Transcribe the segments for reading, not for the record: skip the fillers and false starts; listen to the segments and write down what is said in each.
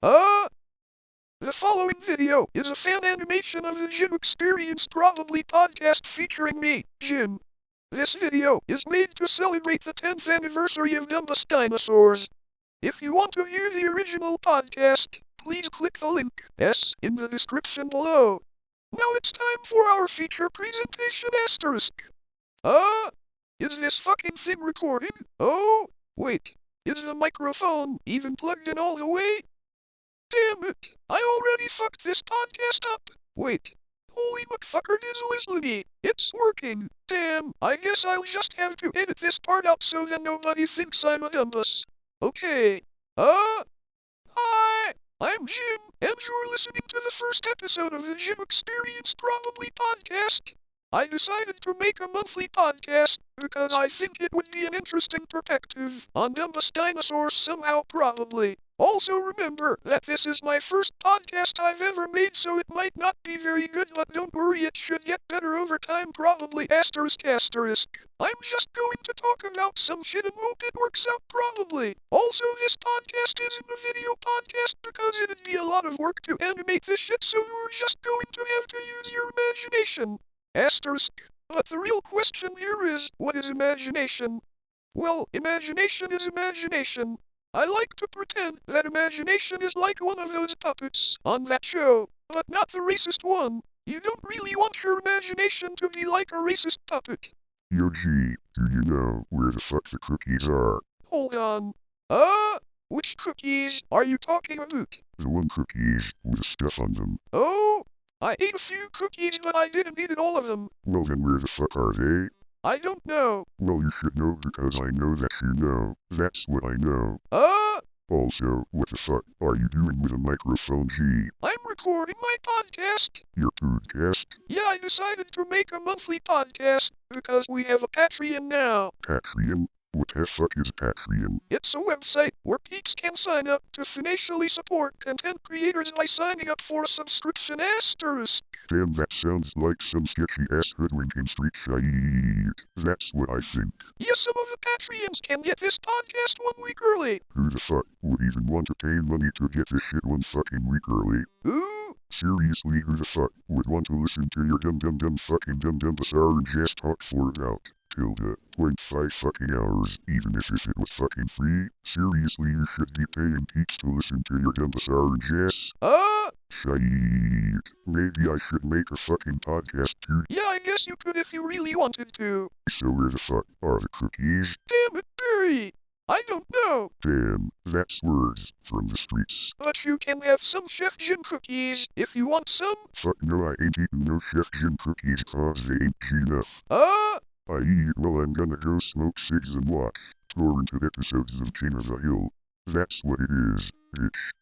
The following video is a fan animation of the Jim Experience Probably podcast featuring me, Jim. This video is made to celebrate the 10th anniversary of Dumbest Dinosaurs. If you want to hear the original podcast, please click the link S in the description below. Now it's time for our feature presentation asterisk. Is this fucking thing recording? Oh, wait. Is the microphone even plugged in all the way? Damn it! I already fucked this podcast up! Wait. Holy motherfucker dizzle. It's working! Damn, I guess I'll just have to edit this part out so that nobody thinks I'm a dumbass. Okay. Hi! I'm Jim, and you're listening to the first episode of the Jim Experience Probably podcast. I decided to make a monthly podcast because I think it would be an interesting perspective on Dumbest Dinosaurs somehow probably. Also remember that this is my first podcast I've ever made, so it might not be very good, but don't worry, it should get better over time probably asterisk. I'm just going to talk about some shit and hope it works out probably. Also, this podcast isn't a video podcast because it'd be a lot of work to animate this shit, so you're just going to have to use your imagination. Asterisk. But the real question here is, what is imagination? Well, imagination is imagination. I like to pretend that imagination is like one of those puppets on that show, but not the racist one. You don't really want your imagination to be like a racist puppet. Yo G, do you know where the fuck the cookies are? Hold on. Which cookies are you talking about? The one cookies with the stuff on them. Oh, I ate a few cookies, but I didn't eat all of them. Well then where the fuck are they? I don't know. Well you should know because I know that you know. That's what I know. Also, what the fuck are you doing with a microphone, G? I'm recording my podcast. Your podcast? Yeah, I decided to make a monthly podcast because we have a Patreon now. Patreon? What the fuck is Patreon? It's a website where peeps can sign up to financially support content creators by signing up for a subscription asterisk. Damn, that sounds like some sketchy ass hoodwinking street shit. That's what I think. Yes, some of the Patreons can get this podcast 1 week early. Who the fuck would even want to pay money to get this shit 1 fucking week early? Ooh. Seriously, who the fuck would want to listen to your dumb fucking dumb bizarre and just talk for about .5 fucking hours, even if it was fucking free? Seriously, you should be paying peeps to listen to your dumb bizarre and Jess? Shite. Maybe I should make a fucking podcast too. Yeah, I guess you could if you really wanted to. So where the fuck are the cookies? Damn it, Barry! I don't know. Damn, that's words from the streets. But you can have some Chef Jim cookies if you want some. Fuck no, I ain't eating no Chef Jim cookies cause they ain't cheap enough. I eat while I'm gonna go smoke cigs and watch torrented episodes of King of the Hill. That's what it is, bitch.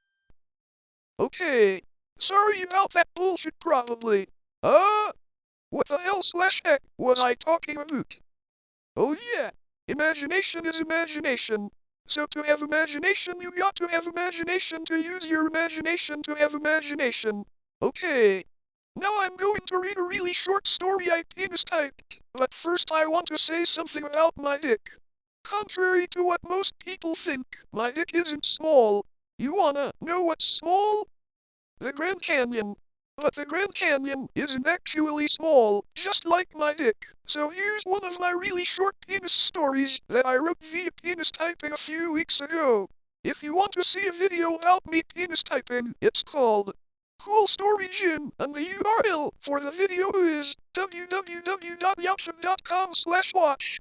Okay. Sorry about that bullshit probably. What the hell / heck was I talking about? Oh yeah. Imagination is imagination. So to have imagination, you got to have imagination to use your imagination to have imagination. Okay. Now I'm going to read a really short story I penis typed, but first I want to say something about my dick. Contrary to what most people think, my dick isn't small. You wanna know what's small? The Grand Canyon. But the Grand Canyon isn't actually small, just like my dick. So here's one of my really short penis stories that I wrote via penis typing a few weeks ago. If you want to see a video about me penis typing, it's called Cool Story Jim, and the URL for the video is www.youtube.com/watch.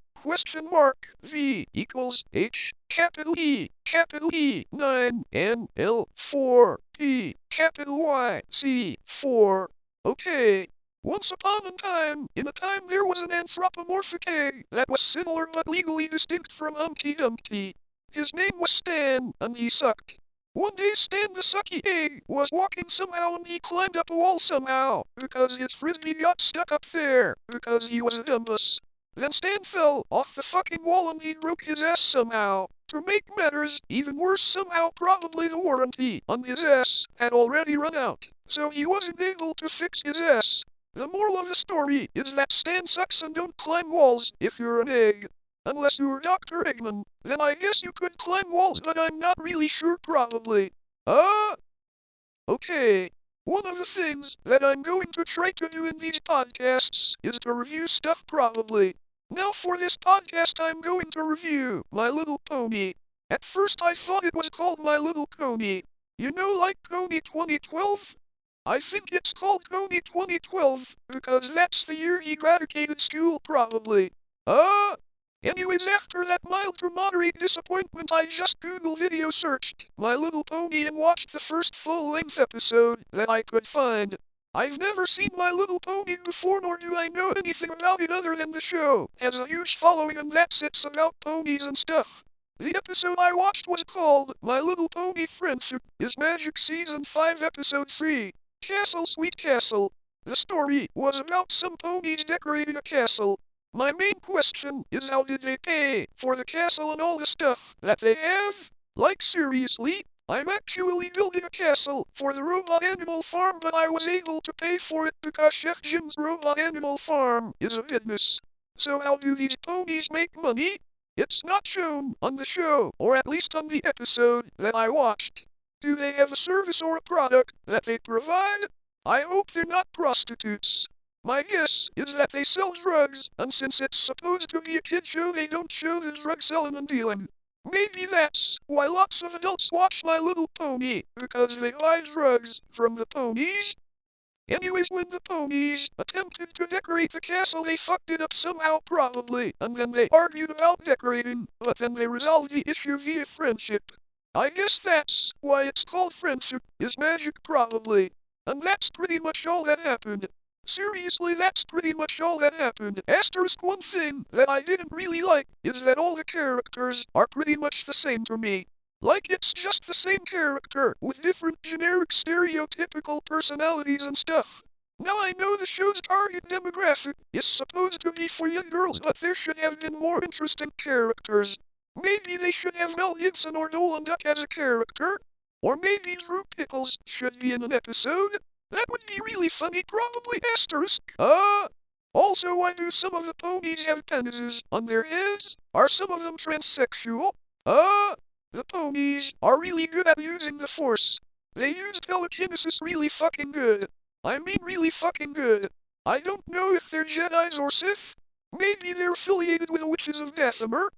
V equals H capital E 9 N L 4 P capital Y C 4. Okay. Once upon a time, there was an anthropomorphic egg that was similar but legally distinct from Humpty Dumpty. His name was Stan, and he sucked. One day Stan the sucky egg was walking somehow and he climbed up a wall somehow, because his frisbee got stuck up there, because he was a dumbass. Then Stan fell off the fucking wall and he broke his ass somehow. To make matters even worse, somehow probably the warranty on his ass had already run out, so he wasn't able to fix his ass. The moral of the story is that Stan sucks and don't climb walls if you're an egg. Unless you're Dr. Eggman, then I guess you could climb walls, but I'm not really sure probably. Okay. One of the things that I'm going to try to do in these podcasts is to review stuff probably. Now for this podcast I'm going to review My Little Pony. At first I thought it was called My Little Pony. You know, like Pony 2012? I think it's called Pony 2012 because that's the year he graduated school probably. Anyways, after that mild to moderate disappointment, I just Google video searched My Little Pony and watched the first full-length episode that I could find. I've never seen My Little Pony before, nor do I know anything about it other than the show has a huge following and that's it's about ponies and stuff. The episode I watched was called My Little Pony Friendship is Magic Season 5 Episode 3, Castle Sweet Castle. The story was about some ponies decorating a castle. My main question is how did they pay for the castle and all the stuff that they have? Like seriously, I'm actually building a castle for the Robot Animal Farm, but I was able to pay for it because Chef Jim's Robot Animal Farm is a business. So how do these ponies make money? It's not shown on the show, or at least on the episode that I watched. Do they have a service or a product that they provide? I hope they're not prostitutes. My guess is that they sell drugs, and since it's supposed to be a kid show, they don't show the drug selling and dealing. Maybe that's why lots of adults watch My Little Pony, because they buy drugs from the ponies. Anyways, when the ponies attempted to decorate the castle, they fucked it up somehow probably, and then they argued about decorating, but then they resolved the issue via friendship. I guess that's why it's called Friendship is Magic probably. And that's pretty much all that happened. Seriously, that's pretty much all that happened. Asterisk, one thing that I didn't really like is that all the characters are pretty much the same to me. Like it's just the same character with different generic stereotypical personalities and stuff. Now I know the show's target demographic is supposed to be for young girls, but there should have been more interesting characters. Maybe they should have Mel Gibson or Nolan Duck as a character. Or maybe Drew Pickles should be in an episode. That would be really funny, probably asterisk. Also, why do some of the ponies have penises on their heads? Are some of them transsexual? The ponies are really good at using the Force. They use telekinesis really fucking good. I mean really fucking good. I don't know if they're Jedis or Sith. Maybe they're affiliated with the Witches of Dathomir.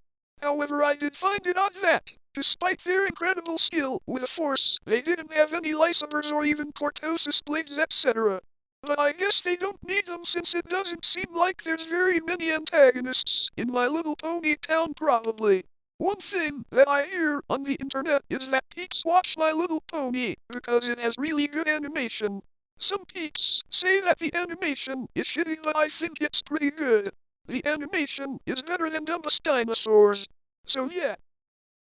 However, I did find it odd that, despite their incredible skill with the Force, they didn't have any lightsabers or even cortosis blades, etc. But I guess they don't need them since it doesn't seem like there's very many antagonists in My Little Pony Town probably. One thing that I hear on the internet is that peeps watch My Little Pony because it has really good animation. Some peeps say that the animation is shitty, but I think it's pretty good. The animation is better than Dumbest Dinosaurs. So yeah.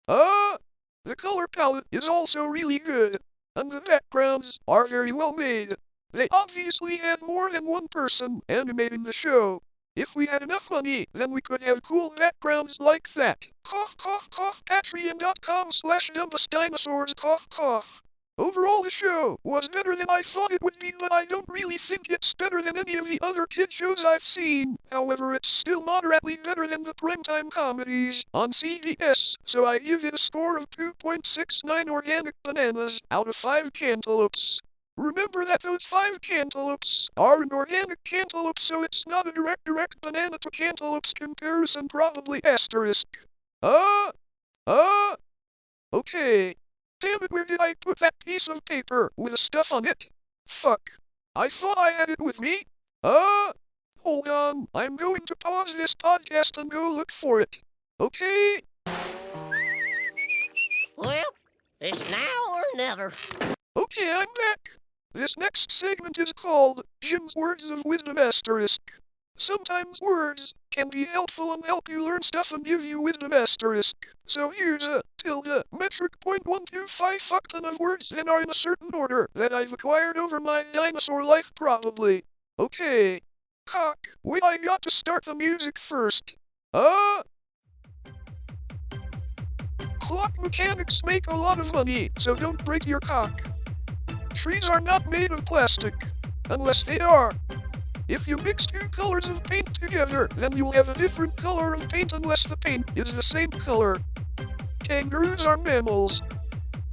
The color palette is also really good. And the backgrounds are very well made. They obviously had more than one person animating the show. If we had enough money, then we could have cool backgrounds like that. Cough, cough, cough, Patreon.com/dumbestdinosaurs, cough, cough. Overall, the show was better than I thought it would be, but I don't really think it's better than any of the other kid shows I've seen. However, it's still moderately better than the primetime comedies on CBS, so I give it a score of 2.69 organic bananas out of 5 cantaloupes. Remember that those 5 cantaloupes are an organic cantaloupe, so it's not a direct banana to cantaloupes comparison, probably asterisk. Okay. Damn it, where did I put that piece of paper with the stuff on it? Fuck. I thought I had it with me. Hold on. I'm going to pause this podcast and go look for it. Okay? Well, it's now or never. Okay, I'm back. This next segment is called Jim's Words of Wisdom asterisk. Sometimes words can be helpful and help you learn stuff and give you wisdom asterisk. So here's a metric .125 fuck ton of words that are in a certain order that I've acquired over my dinosaur life probably. Okay. Cock. Wait, I got to start the music first. Clock mechanics make a lot of money, so don't break your cock. Trees are not made of plastic. Unless they are. If you mix 2 colors of paint together, then you'll have a different color of paint unless the paint is the same color. Kangaroos are mammals.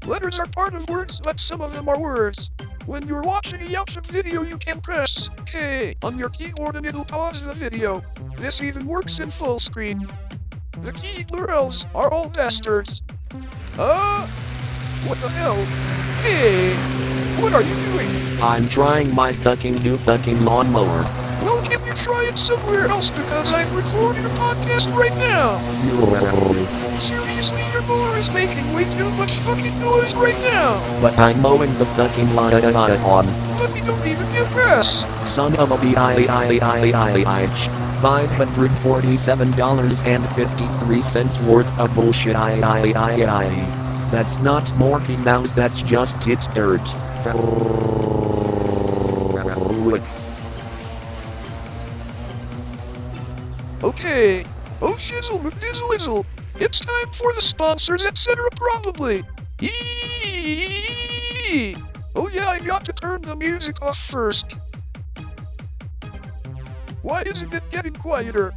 Letters are part of words, but some of them are words. When you're watching a YouTube video, you can press K on your keyboard and it'll pause the video. This even works in full screen. The keyboards are all bastards. What the hell? Hey, what are you doing? I'm trying my new fucking lawnmower. Well, can you try it somewhere else because I'm recording a podcast right now? Seriously, your mower is making way too much fucking noise right now. But I'm mowing the fucking lawn. But we don't even get grass. Son of a bitch. $547.53 worth of bullshit. That's not Morky Mouse, that's just tit dirt. Okay. Oh shizzle McDizzle-izzle. It's time for the sponsors, etc. probably. Eeeeee. Oh yeah, I got to turn the music off first. Why isn't it getting quieter?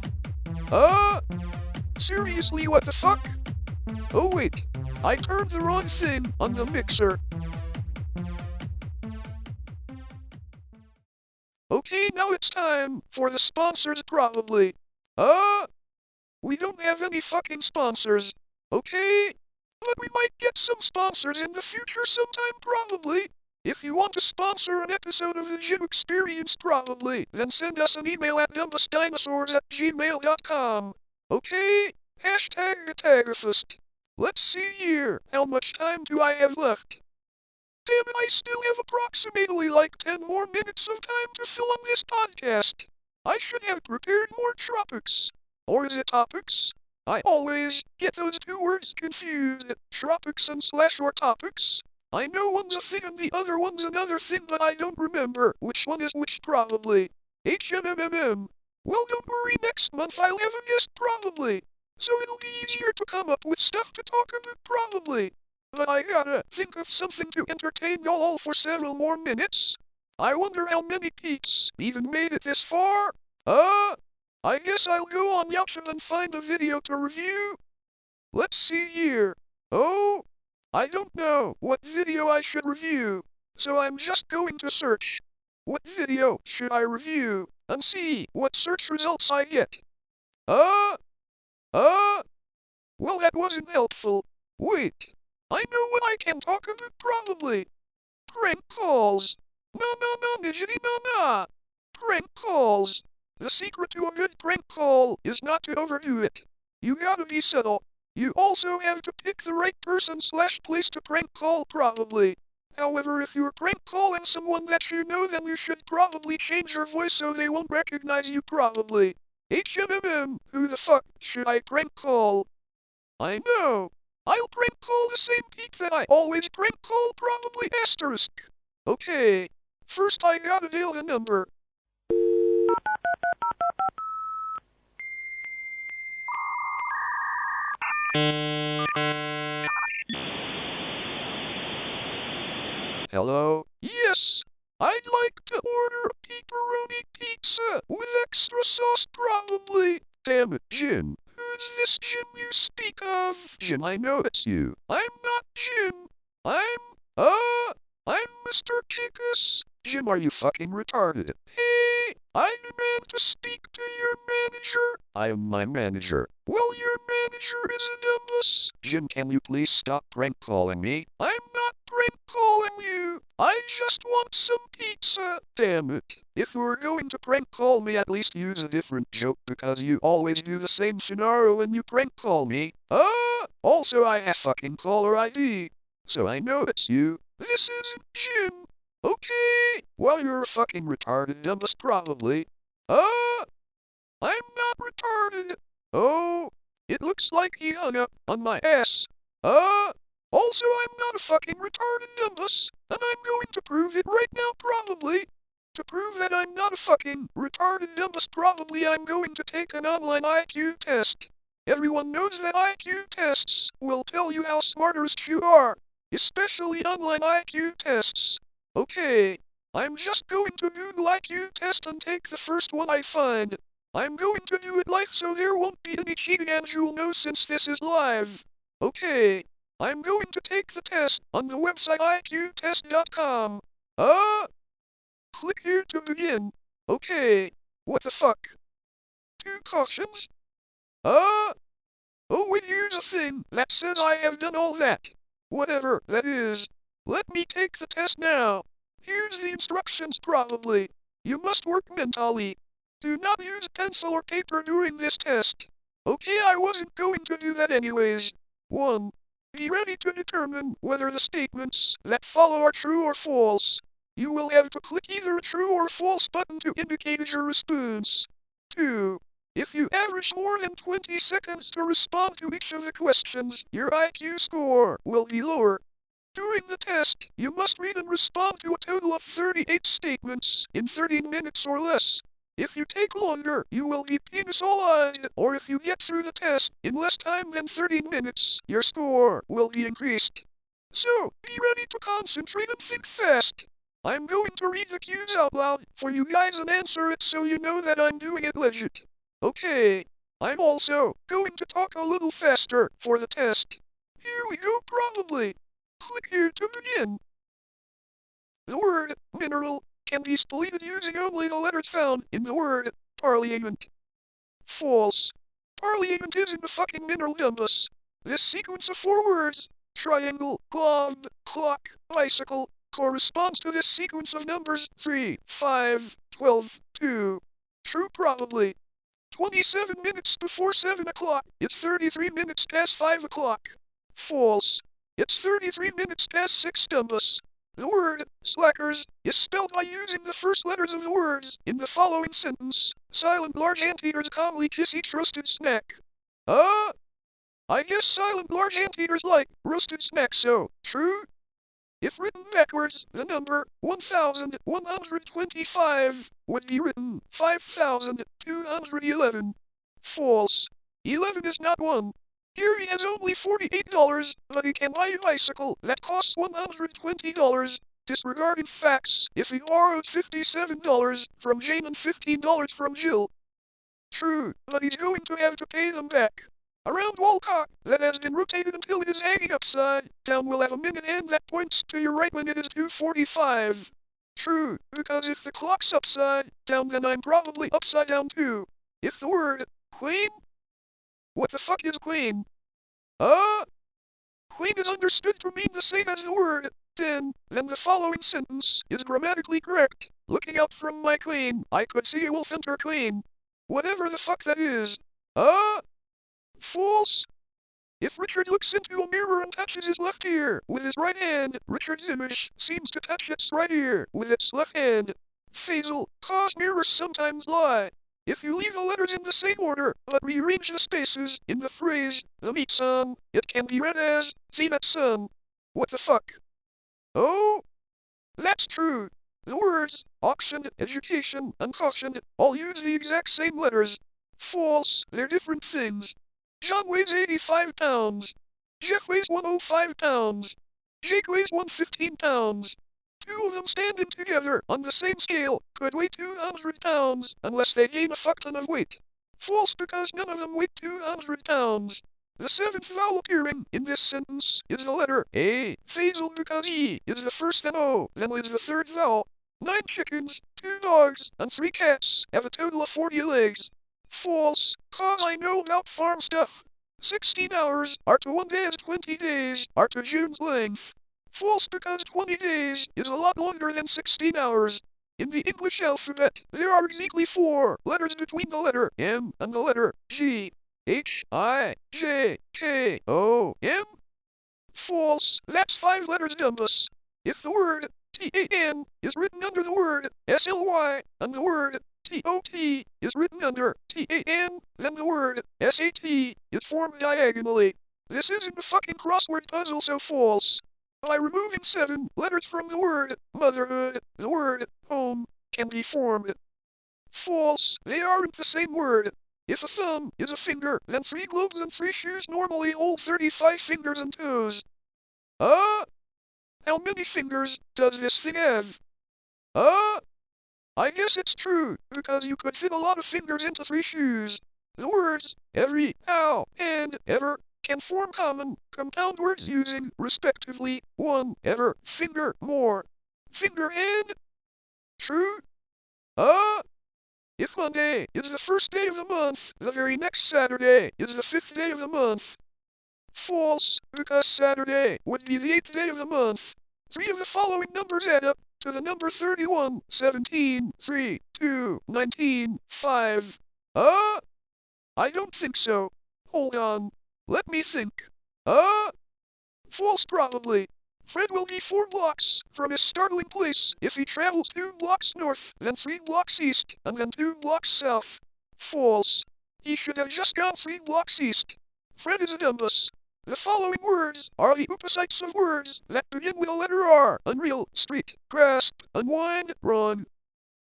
Seriously, what the fuck? Oh wait, I turned the wrong thing on the mixer. Okay, now it's time for the sponsors probably. We don't have any fucking sponsors. Okay? But we might get some sponsors in the future sometime probably. If you want to sponsor an episode of the Jim Experience probably, then send us an email at dumbustdinosaurs@gmail.com. Okay? #Tagafist. Let's see here. How much time do I have left? Damn it, I still have approximately like 10 more minutes of time to fill on this podcast. I should have prepared more tropics. Or is it topics? I always get those two words confused. Tropics and /or topics. I know one's a thing and the other one's another thing, but I don't remember which one is which probably. HMMMM. Well, don't worry, next month I'll have a guest probably. So it'll be easier to come up with stuff to talk about probably. But I gotta think of something to entertain y'all all for several more minutes. I wonder how many peeps even made it this far. I guess I'll go on YouTube and find a video to review. Let's see here. Oh, I don't know what video I should review, so I'm just going to search. What video should I review, and see what search results I get. Well, that wasn't helpful. Wait, I know what I can talk about probably. Prank calls. No, Nijity, no. Prank calls. The secret to a good prank call is not to overdo it. You gotta be subtle. You also have to pick the right person/place to prank call probably. However, if you're prank calling someone that you know, then you should probably change your voice so they won't recognize you probably. HMMM, who the fuck should I prank call? I know. I'll prank call the same peak that I always prank call probably asterisk. Okay. First I gotta dial the number. Hello? Yes, I'd like to order a pepperoni pizza with extra sauce probably. Damn it, Jim. Who's this Jim you speak of? Jim, I know it's you. I'm not Jim. I'm Mr. Chickus. Jim, are you fucking retarded? Hey, I demand to speak to your manager. I am my manager. Well, your manager is a dumbass. Jim, can you please stop prank calling me? I'm not prank calling you. I just want some pizza. Damn it. If you're going to prank call me, at least use a different joke because you always do the same scenario when you prank call me. Also I have fucking caller ID. So I know it's you. This isn't Jim. Okay, well you're fucking retarded, dumbass probably. I'm not retarded. Oh, it looks like he hung up on my ass. Also I'm not a fucking retarded dumbass, and I'm going to prove it right now probably. To prove that I'm not a fucking retarded dumbass probably, I'm going to take an online IQ test. Everyone knows that IQ tests will tell you how smartest you are, especially online IQ tests. Okay, I'm just going to Google IQ test and take the first one I find. I'm going to do it live so there won't be any cheating and you'll know since this is live. Okay, I'm going to take the test on the website IQtest.com. Click here to begin. Okay. What the fuck? 2 cautions? Oh wait, here's a thing that says I have done all that. Whatever that is. Let me take the test now. Here's the instructions probably. You must work mentally. Do not use pencil or paper during this test. Okay, I wasn't going to do that anyways. 1. Be ready to determine whether the statements that follow are true or false. You will have to click either a true or false button to indicate your response. 2. If you average more than 20 seconds to respond to each of the questions, your IQ score will be lower. During the test, you must read and respond to a total of 38 statements in 30 minutes or less. If you take longer, you will be penalized, or if you get through the test in less time than 30 minutes, your score will be increased. So, be ready to concentrate and think fast. I'm going to read the cues out loud for you guys and answer it so you know that I'm doing it legit. Okay. I'm also going to talk a little faster for the test. Here we go probably. Click here to begin. The word mineral can be spelled using only the letters found in the word parliament. False. Parliament isn't a fucking mineral, dumbass. This sequence of 4 words, triangle, glove, clock, bicycle, corresponds to this sequence of numbers 3, 5, 12, 2. True probably. 27 minutes before 7 o'clock. It's 33 minutes past 5 o'clock. False. It's 33 minutes past 6, dumbass. The word slackers is spelled by using the first letters of the words in the following sentence. Silent large anteaters calmly kiss each roasted snack. I guess silent large anteaters like roasted snacks, so true? If written backwards, the number 1125 would be written 5211. False. 11 is not 1. Gary has only $48, but he can buy a bicycle that costs $120. Disregarding facts if he borrowed $57 from Jane and $15 from Jill. True, but he's going to have to pay them back. A round wall clock that has been rotated until it is hanging upside down will have a minute hand that points to your right when it is 2:45. True, because if the clock's upside down then I'm probably upside down too. If the word queen? What the fuck is queen? Queen is understood to mean the same as the word 10, then the following sentence is grammatically correct. Looking out from my queen, I could see a wolf and her queen. Whatever the fuck that is. False. If Richard looks into a mirror and touches his left ear with his right hand, Richard's image seems to touch its right ear with its left hand. Faisal, cause mirrors sometimes lie. If you leave the letters in the same order, but rearrange the spaces in the phrase, the meat song, it can be read as, the that sun. What the fuck? Oh, that's true. The words, auction, education, and caution, all use the exact same letters. False, they're different things. John weighs 85 pounds. Jeff weighs 105 pounds. Jake weighs 115 pounds. 2 of them standing together on the same scale could weigh 200 pounds unless they gain a fuck ton of weight. False because none of them weigh 200 pounds. The 7th vowel appearing in this sentence is the letter A. Faisal because E is the first and O then is the 3rd vowel. 9 chickens, 2 dogs, and 3 cats have a total of 40 legs. False, cause I know about farm stuff. 16 hours are to 1 day as 20 days are to June's length. False because 20 days is a lot longer than 16 hours. In the English alphabet, there are exactly 4 letters between the letter M and the letter G. H-I-J-K-O-M? False, that's 5 letters, dumbass. If the word T-A-N is written under the word S-L-Y, and the word T-O-T is written under T-A-N, then the word S-A-T is formed diagonally. This isn't a fucking crossword puzzle, so false. By removing 7 letters from the word motherhood, the word home can be formed. False, they aren't the same word. If a thumb is a finger, then 3 gloves and 3 shoes normally hold 35 fingers and toes. How many fingers does this thing have? I guess it's true, because you could fit a lot of fingers into 3 shoes. The words every, how, and ever can form common, compound words using, respectively, 1, ever, finger, more. Fingerhead? True? If Monday is the first day of the month, the very next Saturday is the 5th day of the month. False, because Saturday would be the 8th day of the month. 3 of the following numbers add up to the number 31, 17, 3, 2, 19, 5. I don't think so. Hold on. Let me think. False probably. Fred will be 4 blocks from his starting place if he travels 2 blocks north, then 3 blocks east, and then 2 blocks south. False. He should have just gone 3 blocks east. Fred is a dumbass. The following words are the opposites of words that begin with a letter R. Unreal, street, grasp, unwind, run.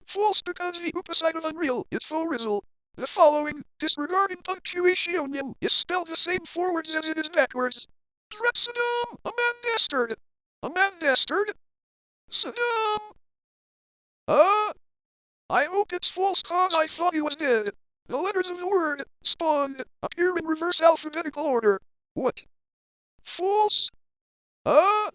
False because the opposite of unreal is faux-rizzle. The following, disregarding punctuation, is spelled the same forwards as it is backwards. Saddam, a man dastard. A man dastard? Saddam. I hope it's false cause I thought he was dead. The letters of the word, spawned, appear in reverse alphabetical order. What? False? The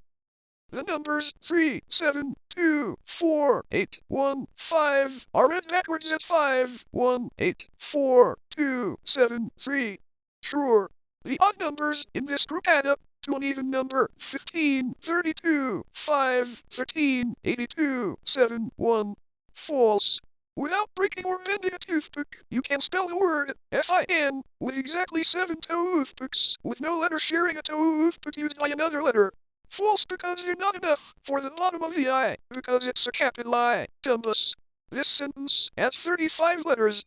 numbers 3, 7, 2, 4, 8, 1, 5 are read backwards as 5, 1, 8, 4, 2, 7, 3. Sure. The odd numbers in this group add up to an even number 15, 32, 5, 13, 82, 7, 1. False. Without breaking or bending a toothpick, you can spell the word F-I-N with exactly 7 toothpicks, with no letter sharing a toothpick used by another letter. False because you're not enough for the bottom of the I, because it's a capital I, dumbass. This sentence has 35 letters.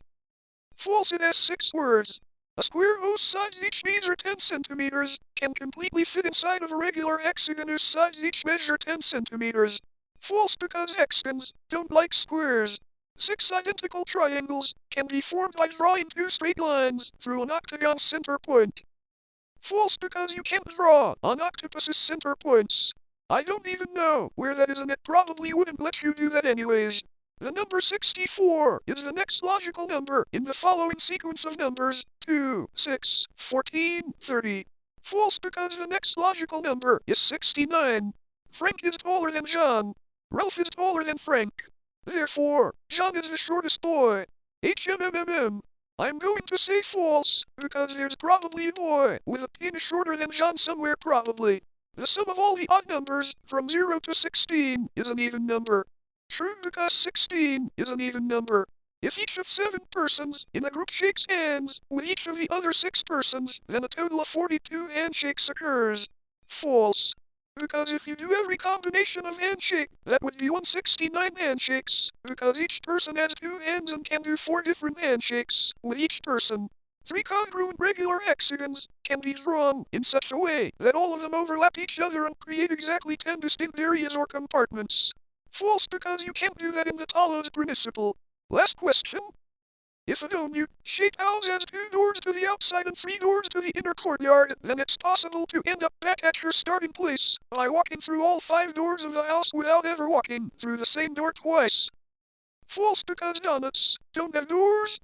False it has 6 words. A square whose sides each measure 10 centimeters can completely fit inside of a regular hexagon whose sides each measure 10 centimeters. False because hexagons don't like squares. 6 identical triangles can be formed by drawing 2 straight lines through an octagon's center point. False because you can't draw on octopus's center points. I don't even know where that is and it probably wouldn't let you do that anyways. The number 64 is the next logical number in the following sequence of numbers 2, 6, 14, 30. False because the next logical number is 69. Frank is taller than John. Ralph is taller than Frank. Therefore, John is the shortest boy. HMMMM. I'm going to say false, because there's probably a boy with a pin shorter than John somewhere probably. The sum of all the odd numbers from 0 to 16 is an even number. True because 16 is an even number. If each of 7 persons in a group shakes hands with each of the other 6 persons, then a total of 42 handshakes occurs. False. Because if you do every combination of handshake, that would be 169 handshakes, because each person has 2 hands and can do 4 different handshakes with each person. 3 congruent regular hexagons can be drawn in such a way that all of them overlap each other and create exactly 10 distinct areas or compartments. False because you can't do that in the Talos principle. Last question. If a donut-shaped house has 2 doors to the outside and 3 doors to the inner courtyard, then it's possible to end up back at your starting place by walking through all 5 doors of the house without ever walking through the same door twice. False because donuts don't have doors?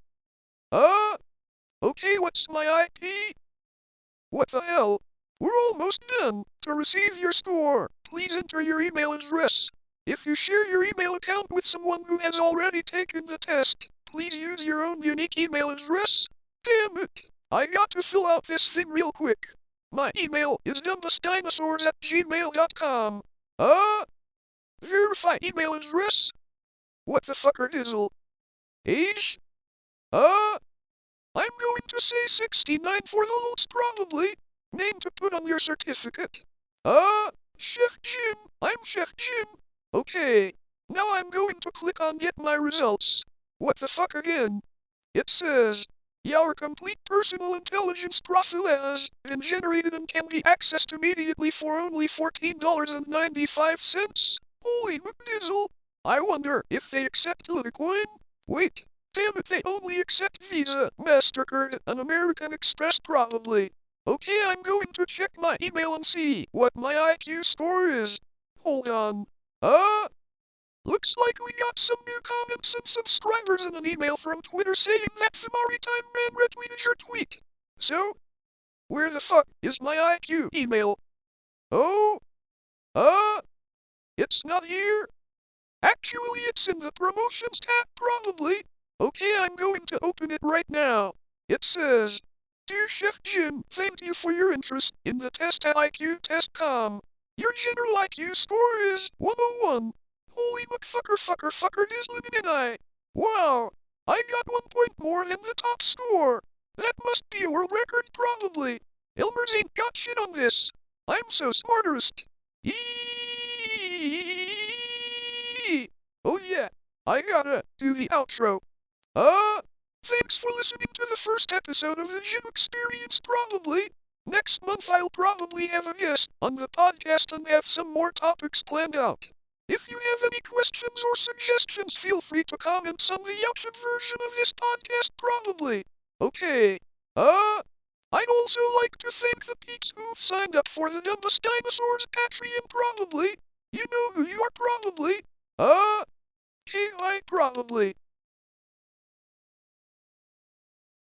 Okay, what's my IP? What the hell? We're almost done. To receive your score, please enter your email address. If you share your email account with someone who has already taken the test, please use your own unique email address. Damn it! I got to fill out this thing real quick. My email is dumbassdinosaurs@gmail.com. Verify email address? What the fucker dizzle? Age? I'm going to say 69 for the looks probably. Name to put on your certificate. Chef Jim. I'm Chef Jim. Okay. Now I'm going to click on get my results. What the fuck again? It says, your complete personal intelligence profile has been generated and can be accessed immediately for only $14.95. Holy McDizzle! I wonder if they accept Litecoin? Wait, damn it, they only accept Visa, MasterCard, and American Express probably. Okay, I'm going to check my email and see what my IQ score is. Hold on. Looks like we got some new comments and subscribers and an email from Twitter saying that the Maritime Man retweeted your tweet. So, where the fuck is my IQ email? Oh, it's not here. Actually, it's in the promotions tab, probably. Okay, I'm going to open it right now. It says, Dear Chef Jim, thank you for your interest in the test at IQtest.com. Your general IQ score is 101. Holy fucker dislimited. Wow, I got 1 point more than the top score. That must be a world record, probably. Elmer's ain't got shit on this. I'm so smarterest. Eeeeee. Oh yeah, I gotta do the outro. Thanks for listening to the first episode of the Gym Experience, probably. Next month I'll probably have a guest on the podcast and have some more topics planned out. If you have any questions or suggestions, feel free to comment on the YouTube version of this podcast, probably. Okay. I'd also like to thank the peeps who signed up for the Dumbest Dinosaurs Patreon, probably. You know who you are, probably. KI, probably.